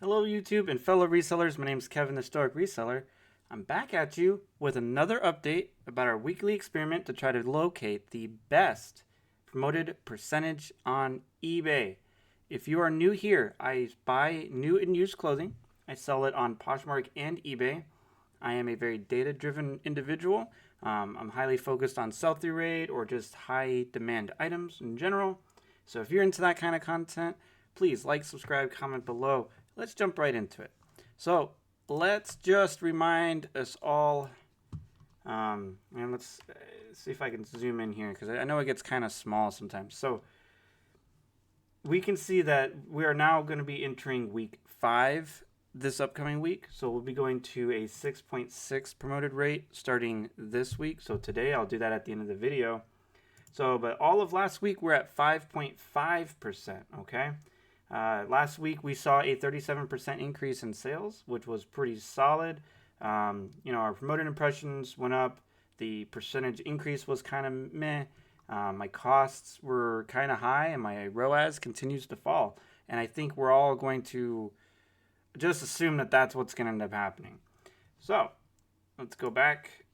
Hello YouTube and fellow resellers, my name is Kevin the Stoic Reseller. I'm back at you with another update about our weekly experiment to try to locate the best promoted percentage on eBay. If you are new here, I buy new and used clothing. I sell it on Poshmark and eBay. I am a very data-driven individual. I'm highly focused on sell-through rate or just high demand items in general. So if you're into that kind of content, please like, subscribe, comment below. Let's jump right into it. So let's just remind us all, and let's see if I can zoom in here because I know it gets kind of small sometimes. So we can see that we are now going to be entering week 5 this upcoming week. So we'll be going to a 6.6 promoted rate starting this week. So today I'll do that at the end of the video. So, but all of last week we're at 5.5%, okay? Last week we saw a 37% increase in sales, which was pretty solid. Our promoted impressions went up. The percentage increase was kind of meh. My costs were kind of high, and my ROAS continues to fall. And I think we're all going to just assume that that's what's going to end up happening. So let's go back.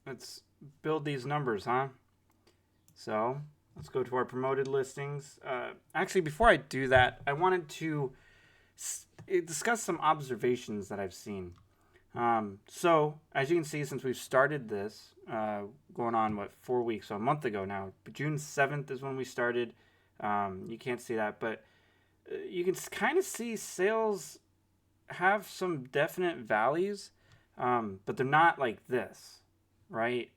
Let's build these numbers, huh? So let's go to our promoted listings. Actually, before I do that, I wanted to discuss some observations that I've seen. So as you can see, since we've started this, going on, 4 weeks, so a month ago now, but June 7th is when we started. You can't see that, but you can kind of see sales have some definite valleys, but they're not like this, right?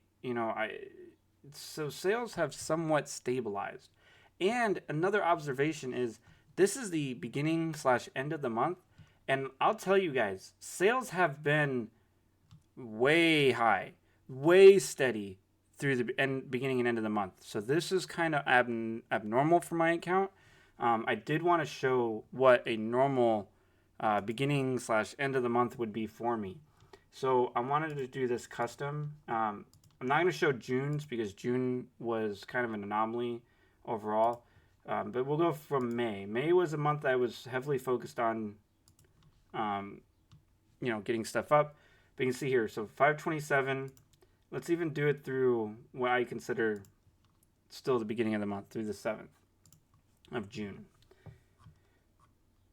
So sales have somewhat stabilized. And another observation is this is the beginning / end of the month. And I'll tell you guys, sales have been way high, way steady through the beginning and end of the month. So this is kind of abnormal for my account. I did want to show what a normal beginning / end of the month would be for me. So I wanted to do this custom. I'm not going to show June's because June was kind of an anomaly overall. But we'll go from May. May was a month I was heavily focused on, getting stuff up. But you can see here, so 527. Let's even do it through what I consider still the beginning of the month, through the 7th of June.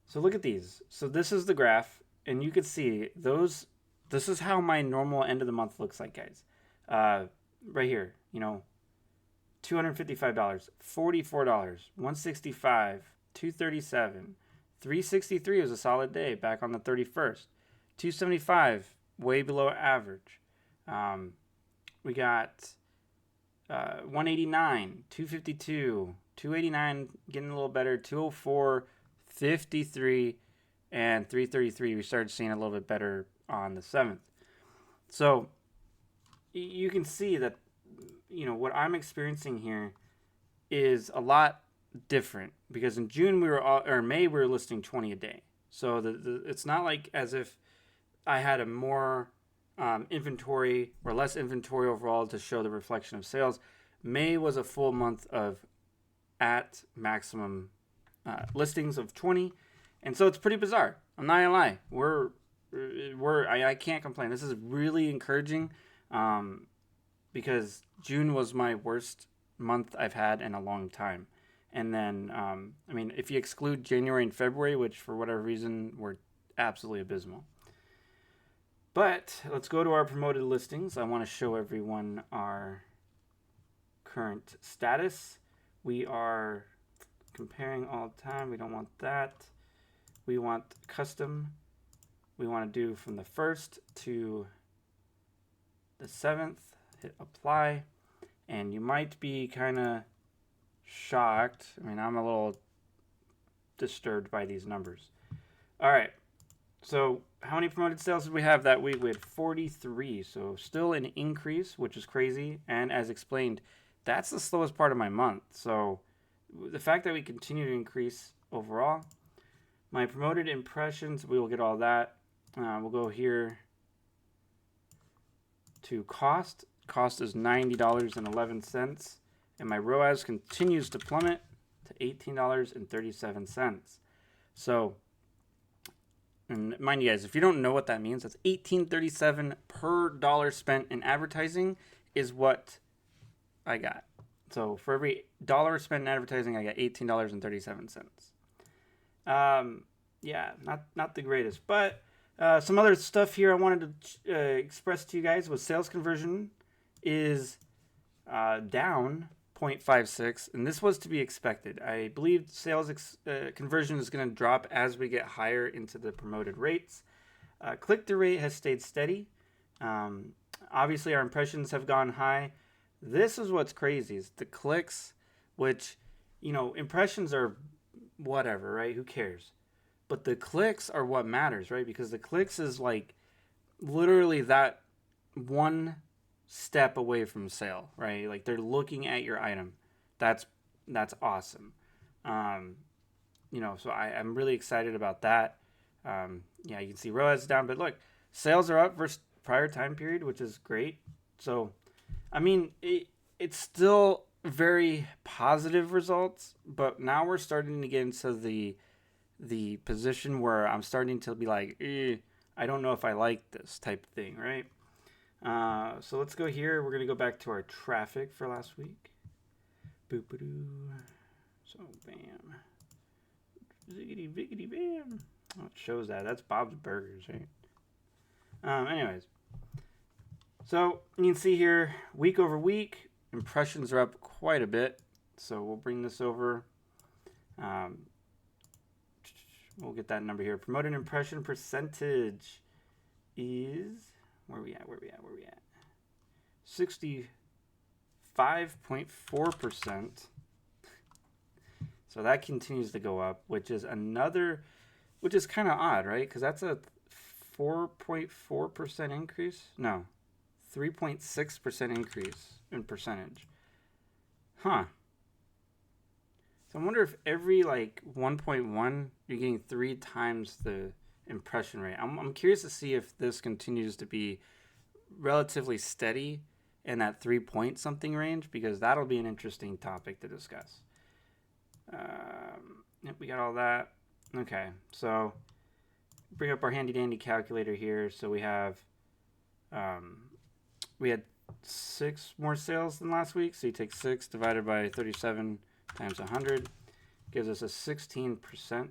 So look at these. So this is the graph, and you can see those. This is how my normal end of the month looks like, guys. Right here, $255, $44, $165, $237, $363 was a solid day back on the 31st, $275, way below average. We got $189, $252, $289 getting a little better, $204, $53, and $333. We started seeing a little bit better on the 7th. So you can see that, what I'm experiencing here is a lot different because in June May we were listing 20 a day. So it's not like as if I had a more inventory or less inventory overall to show the reflection of sales. May was a full month of at maximum listings of 20, and so it's pretty bizarre. I'm not gonna lie. I can't complain. This is really encouraging. Because June was my worst month I've had in a long time. And then, if you exclude January and February, which for whatever reason were absolutely abysmal. But let's go to our promoted listings. I want to show everyone our current status. We are comparing all the time. We don't want that. We want custom. We want to do from the 1st to the 7th. Hit apply, and you might be kind of shocked. I'm a little disturbed by these numbers. All right, so how many promoted sales did we have that week? We had 43, so still an increase, which is crazy. And as explained, that's the slowest part of my month. So the fact that we continue to increase overall. My promoted impressions, we will get all that. We'll go here to cost. Cost is $90.11, and my ROAS continues to plummet to $18.37. So And mind you guys, if you don't know what that means, that's $18.37 per dollar spent in advertising is what I got. So for every dollar spent in advertising, I got $18.37. Yeah, not the greatest, but some other stuff here I wanted to express to you guys was sales conversion is down 0.56, and this was to be expected. I believe sales conversion is going to drop as we get higher into the promoted rates. Click-through rate has stayed steady. Obviously, our impressions have gone high. This is what's crazy is the clicks, which, impressions are whatever, right? Who cares? But the clicks are what matters, right? Because the clicks is like literally that one step away from sale, right? Like they're looking at your item. That's awesome. So I'm really excited about that. You can see ROAS down, but look, sales are up versus prior time period, which is great. So, I mean, it's still very positive results, but now we're starting to get into the position where I'm starting to be like, I don't know if I like this type of thing, right? So let's go here. We're going to go back to our traffic for last week. Boop-a-doo. So, bam. Ziggity, bam. Oh, it shows that. That's Bob's Burgers, right? Anyways. So, you can see here, week over week, impressions are up quite a bit. So, we'll bring this over. We'll get that number here. Promoted impression percentage is... Where we at? 65.4%. So that continues to go up, which is kind of odd, right? Because that's a 4.4% increase. No, 3.6% increase in percentage. Huh. So I wonder if every 1.1, you're getting 3 times the impression rate. I'm curious to see if this continues to be relatively steady in that 3 point something range, because that'll be an interesting topic to discuss. Yep, we got all that. Okay, so bring up our handy dandy calculator here. So we had 6 more sales than last week. So you take 6 divided by 37 times 100, gives us a 16%.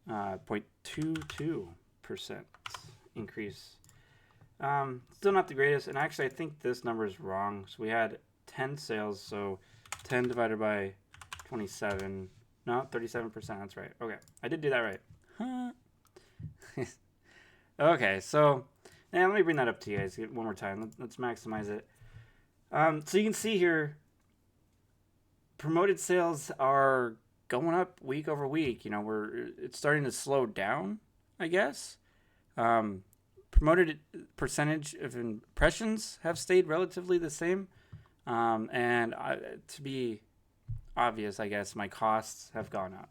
0.22% increase. Still not the greatest, and actually I think this number is wrong. So we had 10 sales, so 10 divided by 27, no, 37%, that's right. Okay, I did do that right. Okay, so now let me bring that up to you guys one more time. Let's maximize it. So you can see here, promoted sales are going up week over week. It's starting to slow down, I guess. Promoted percentage of impressions have stayed relatively the same. And to be obvious, I guess, my costs have gone up.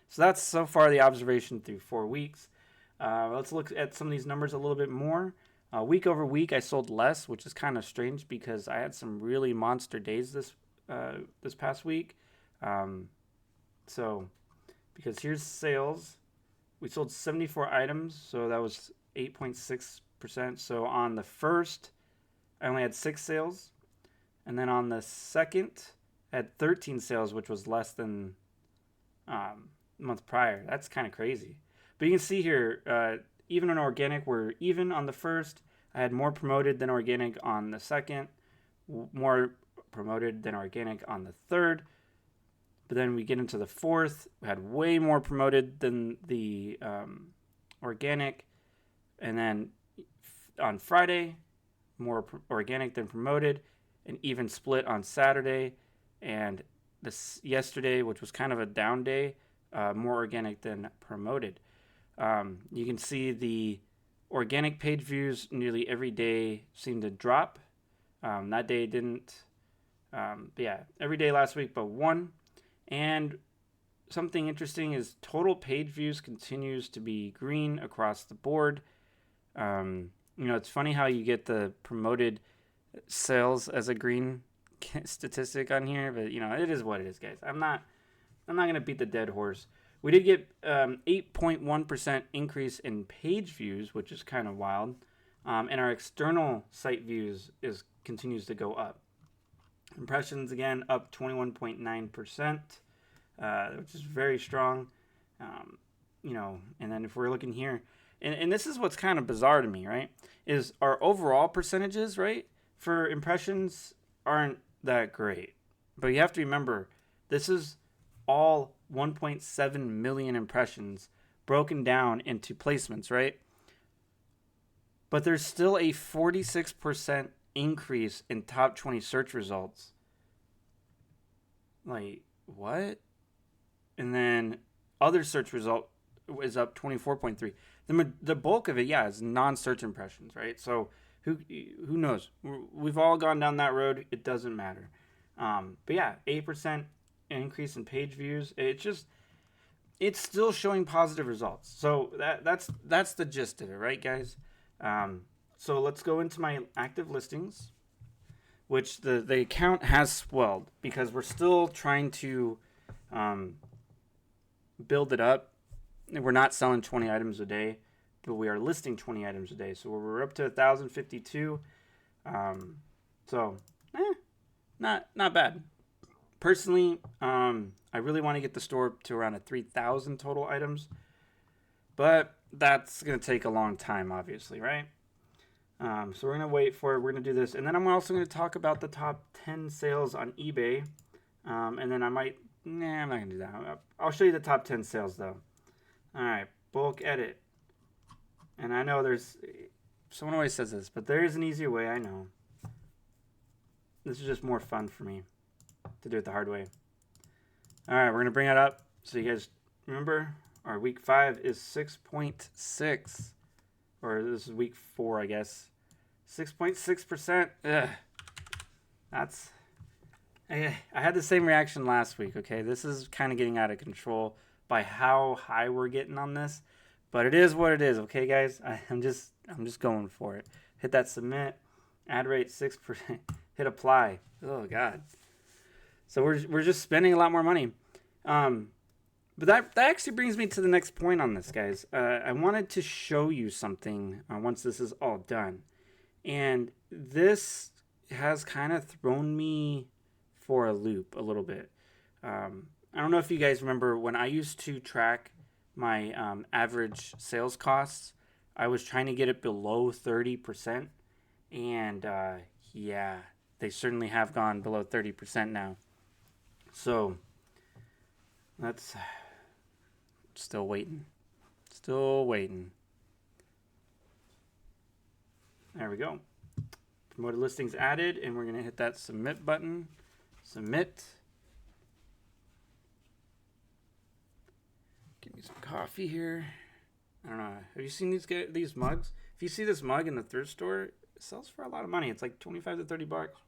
So that's so far the observation through 4 weeks. Let's look at some of these numbers a little bit more. Week over week, I sold less, which is kind of strange because I had some really monster days this past week. So, because here's sales, we sold 74 items, so that was 8.6%. So on the first, I only had 6 sales, and then on the second, I had 13 sales, which was less than the month prior. That's kind of crazy. But you can see here, even in organic, we're even on the first. I had more promoted than organic on the second, more promoted than organic on the third. But then we get into the fourth, we had way more promoted than the organic. And then on Friday, more organic than promoted, an even split on Saturday. And yesterday, which was kind of a down day, more organic than promoted. You can see the organic page views nearly every day seem to drop. That day didn't. Every day last week but one. And something interesting is total page views continues to be green across the board. It's funny how you get the promoted sales as a green statistic on here, but it is what it is, guys. I'm I'm not gonna beat the dead horse. We did get 8.1% increase in page views, which is kind of wild, and our external site views continues to go up. Impressions again up 21.9%, which is very strong. And then if we're looking here, and this is what's kind of bizarre to me, right? Is our overall percentages, right, for impressions aren't that great. But you have to remember, this is all 1.7 million impressions broken down into placements, right? But there's still a 46% increase in top 20 search results. Like, what? And then other search result is up 24.3. The bulk of it, is non-search impressions, right? So who knows? We've all gone down that road. It doesn't matter. But yeah, 8% increase in page views. It's still showing positive results. So that's the gist of it, right, guys? So let's go into my active listings, which the account has swelled because we're still trying to build it up. We're not selling 20 items a day, but we are listing 20 items a day. So we're up to 1,052. Not bad. Personally, I really want to get the store to around 3,000 total items, but that's going to take a long time, obviously, right? So we're going to wait for it. We're going to do this. And then I'm also going to talk about the top 10 sales on eBay. And then I'm not going to do that. I'll show you the top 10 sales, though. All right, bulk edit. And I know someone always says this, but there is an easier way, I know. This is just more fun for me to do it the hard way. All right, we're going to bring it up so you guys remember our week 5 is 6.6. Or this is week 4, I guess. 6.6%. Ugh. I had the same reaction last week, okay? This is kind of getting out of control by how high we're getting on this. But it is what it is, okay, guys? I'm just going for it. Hit that submit. Ad rate 6%. Hit apply. Oh, God. So we're just spending a lot more money. But that actually brings me to the next point on this, guys. I wanted to show you something once this is all done. And this has kind of thrown me for a loop a little bit. I don't know if you guys remember when I used to track my average sales costs, I was trying to get it below 30%. And they certainly have gone below 30% now. So that's still waiting. There we go. Promoted listings added, and we're going to hit that submit button. Submit. Give me some coffee here. I don't know. Have you seen these mugs? If you see this mug in the thrift store, it sells for a lot of money. It's like 25 to 30 bucks.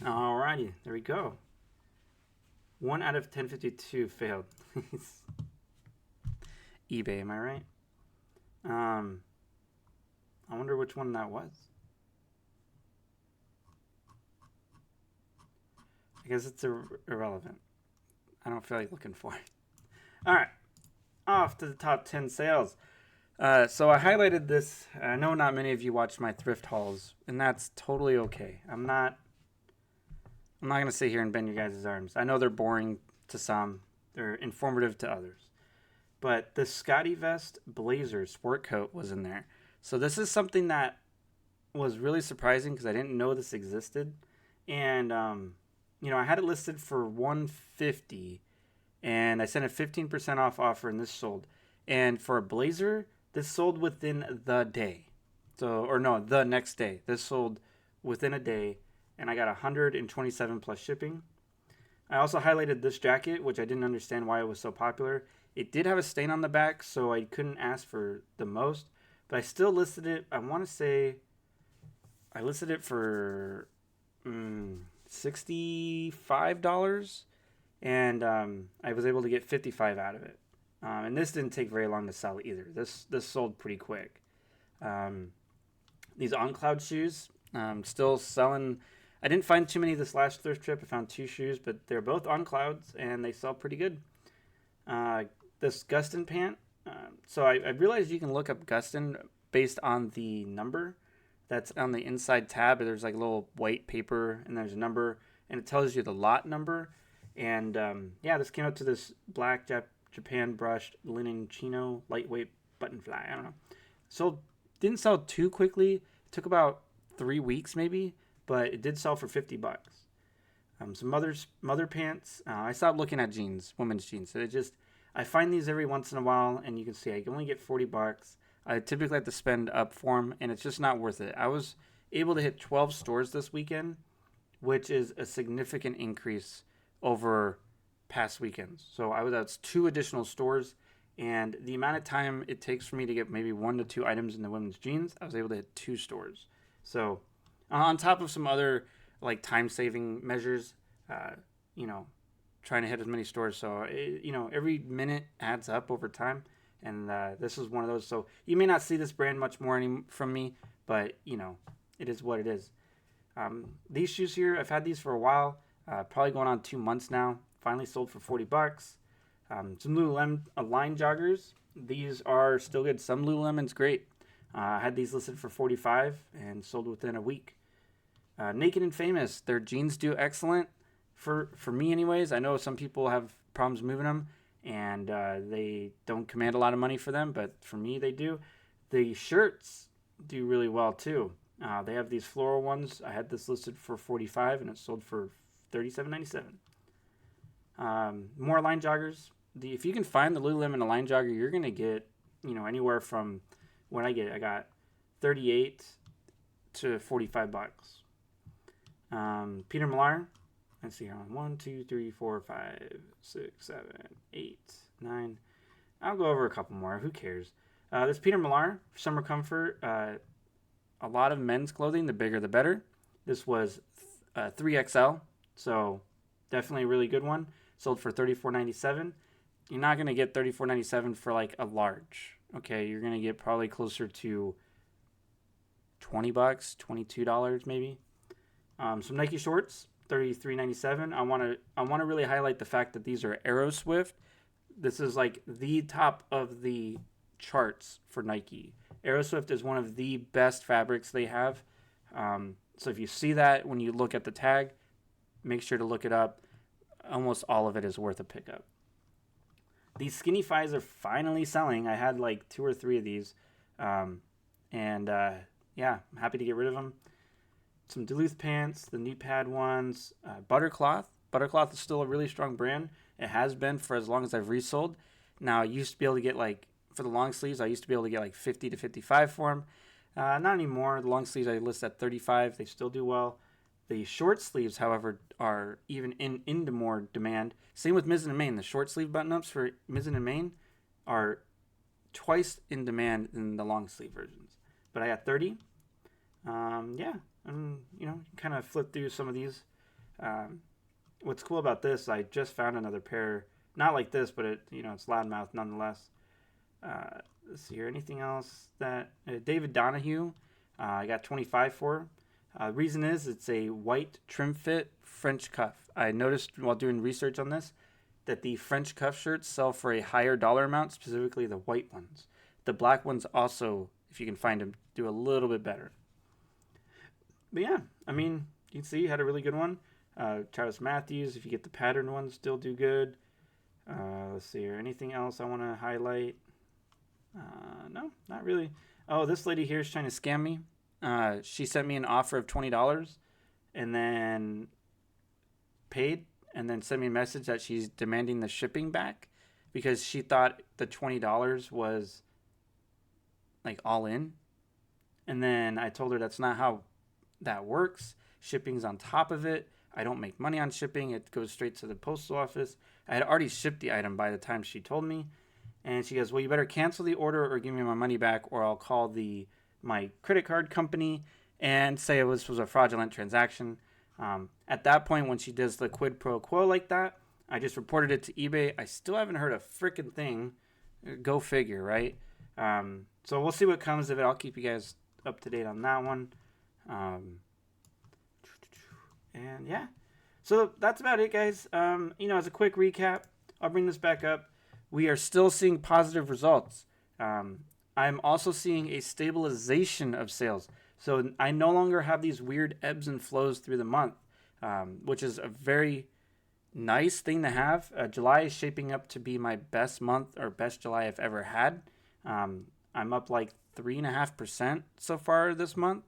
Alrighty, there we go. 1 out of 1052 failed. eBay, am I right? I wonder which one that was. I guess it's irrelevant. I don't feel like looking for it. All right, off to the top 10 sales. So I highlighted this. I know not many of you watch my thrift hauls, and that's totally okay. I'm not going to sit here and bend your guys' arms. I know they're boring to some. They're informative to others. But the Scotty Vest Blazer sport coat was in there. So this is something that was really surprising because I didn't know this existed. And, I had it listed for $150. And I sent a 15% off offer, and this sold. And for a blazer, this sold within the day. The next day. This sold within a day. And I got 127 plus shipping. I also highlighted this jacket, which I didn't understand why it was so popular. It did have a stain on the back, so I couldn't ask for the most. But I still listed it, I want to say, I listed it for $65. And I was able to get 55 out of it. And this didn't take very long to sell either. This sold pretty quick. These On Cloud shoes, Still selling. I didn't find too many this last thrift trip. I found 2 shoes, but they're both on Clouds and they sell pretty good. This Gustin pant. So I realized you can look up Gustin based on the number that's on the inside tab. There's like a little white paper and there's a number and it tells you the lot number. And yeah, this came out to this black Japan brushed linen chino lightweight button fly. I don't know. So didn't sell too quickly. It took about 3 weeks maybe, but it did sell for $50. Some mother pants. I stopped looking at jeans, women's jeans. So I find these every once in a while, and you can see I can only get $40. I typically have to spend up for them, and it's just not worth it. I was able to hit 12 stores this weekend, which is a significant increase over past weekends. So that's 2 additional stores, and the amount of time it takes for me to get maybe 1 to 2 items in the women's jeans, I was able to hit 2 stores. So on top of some other like time-saving measures, trying to hit as many stores. So, every minute adds up over time. And this is one of those. So you may not see this brand much more from me, but, it is what it is. These shoes here, I've had these for a while, probably going on 2 months now. Finally sold for $40. Some Lululemon Align joggers. These are still good. Some Lululemon's great. I had these listed for $45 and sold within a week. Naked and Famous, their jeans do excellent for me anyways. I know some people have problems moving them and they don't command a lot of money for them, but for me they do. The shirts do really well too. They have these floral ones. I had this listed for $45 and it sold for $37.97. More Align joggers. If you can find the Lululemon Align jogger, you're gonna get anywhere from what I got $38 to $45. Peter Millar. Let's see here. 1, 2, 3, 4, 5, 6, 7, 8, 9. I'll go over a couple more. Who cares? This Peter Millar, Summer Comfort. A lot of men's clothing. The bigger, the better. This was 3XL, so definitely a really good one. Sold for $34.97. You're not gonna get $34.97 for like a large. Okay, you're gonna get probably closer to $20, $22 maybe. Some Nike shorts, $33.97. I want to really highlight the fact that these are Aeroswift. This is like the top of the charts for Nike. Aeroswift is one of the best fabrics they have. So if you see that when you look at the tag, make sure to look it up. Almost all of it is worth a pickup. These Skinny Fies are finally selling. I had like 2 or 3 of these. Yeah, I'm happy to get rid of them. Some Duluth pants, the knee pad ones, Buttercloth. Buttercloth is still a really strong brand. It has been for as long as I've resold. Now, I used to be able to get for the long sleeves, I used to be able to get 50 to 55 for them. Not anymore. The long sleeves I list at 35. They still do well. The short sleeves, however, are even into more demand. Same with Mizzen and Main. The short sleeve button-ups for Mizzen and Main are twice in demand than the long sleeve versions. But I got 30. Yeah. And, kind of flip through some of these. What's cool about this, I just found another pair. Not like this, but it's loudmouth nonetheless. Let's see here. Anything else that... David Donahue, I got 25 for. The reason is it's a white trim fit French cuff. I noticed while doing research on this that the French cuff shirts sell for a higher dollar amount, specifically the white ones. The black ones also, if you can find them, do a little bit better. But yeah, you can see had a really good one. Travis Matthews, if you get the pattern ones, still do good. Let's see here. Anything else I want to highlight? No, not really. Oh, this lady here is trying to scam me. She sent me an offer of $20 and then paid and then sent me a message that she's demanding the shipping back because she thought the $20 was all in. And then I told her that's not how that works. Shipping's on top of it. I don't make money on shipping. It goes straight to the postal office. I had already shipped the item by the time she told me. And she goes, well, you better cancel the order or give me my money back or I'll call my credit card company and say this was a fraudulent transaction. At that point, when she does the quid pro quo like that, I just reported it to eBay. I still haven't heard a freaking thing. Go figure, right? So we'll see what comes of it. I'll keep you guys up to date on that one. And yeah, so that's about it, guys. As a quick recap, I'll bring this back up. We are still seeing positive results. I'm also seeing a stabilization of sales. So I no longer have these weird ebbs and flows through the month, which is a very nice thing to have. July is shaping up to be my best month or best July I've ever had. I'm up like 3.5% so far this month,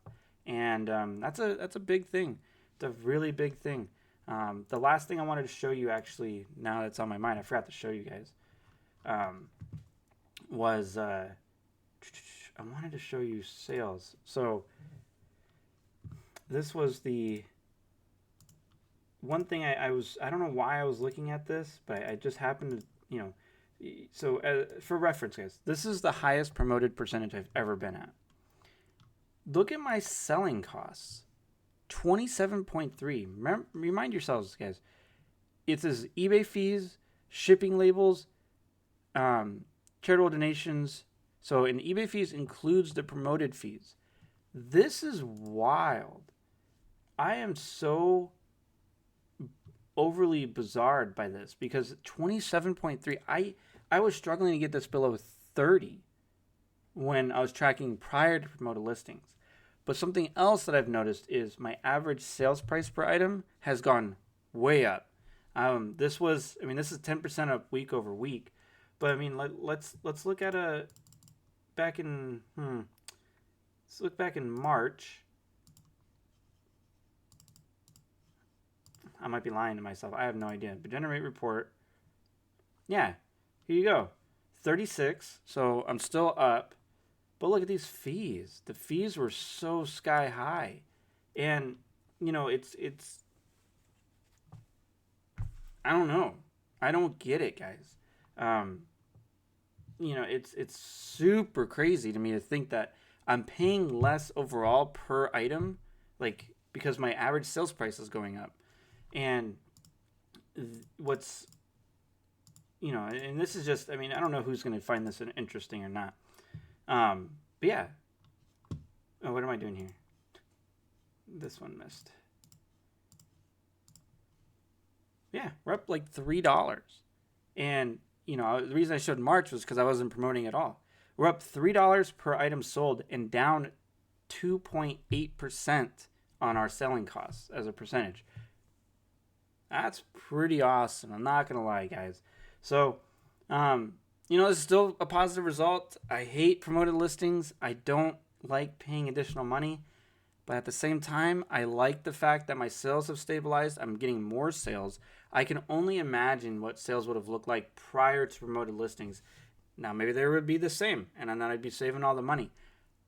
and that's a big thing. It's a really big thing. The last thing I wanted to show you, actually, now that's on my mind, I forgot to show you guys, was I wanted to show you sales. So this was the one thing I don't know why I was looking at this, but I just happened to, so for reference, guys, this is the highest promoted percentage I've ever been at. Look at my selling costs. 27.3. Remind yourselves, guys, it says eBay fees, shipping labels, charitable donations. So in eBay fees includes the promoted fees. This is wild. I am so overly bizarred by this because 27.3. I was struggling to get this below 30 when I was tracking prior to promoted listings. But something else that I've noticed is my average sales price per item has gone way up. This is 10% up week over week. But I mean, let's look at let's look back in March. I might be lying to myself. I have no idea. But generate report. Yeah, here you go. 36. So I'm still up. But look at these fees. The fees were so sky high. And, it's I don't know. I don't get it, guys. It's super crazy to me to think that I'm paying less overall per item, like, because my average sales price is going up. And what's, and this is just, I don't know who's going to find this interesting or not. But yeah. Oh, what am I doing here? This one missed. Yeah, we're up like $3. And, the reason I showed March was because I wasn't promoting at all. We're up $3 per item sold and down 2.8% on our selling costs as a percentage. That's pretty awesome. I'm not going to lie, guys. So, this is still a positive result. I hate promoted listings. I don't like paying additional money. But at the same time, I like the fact that my sales have stabilized. I'm getting more sales. I can only imagine what sales would have looked like prior to promoted listings. Now, maybe they would be the same, and then I'd be saving all the money.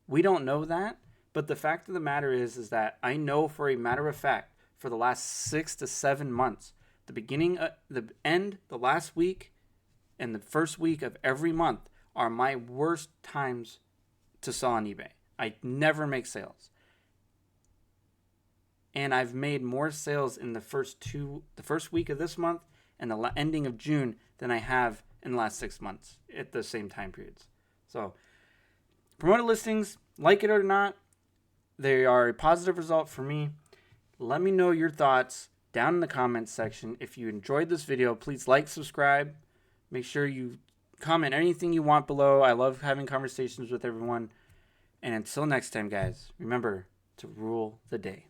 We don't know that. But the fact of the matter is that I know for a matter of fact, for the last 6 to 7 months, the beginning, the end, the last week, and the first week of every month are my worst times to sell on eBay. I never make sales. And I've made more sales in the first week of this month and the ending of June than I have in the last 6 months at the same time periods. So, promoted listings, like it or not, they are a positive result for me. Let me know your thoughts down in the comments section. If you enjoyed this video, please like, subscribe. Make sure you comment anything you want below. I love having conversations with everyone. And until next time, guys, remember to rule the day.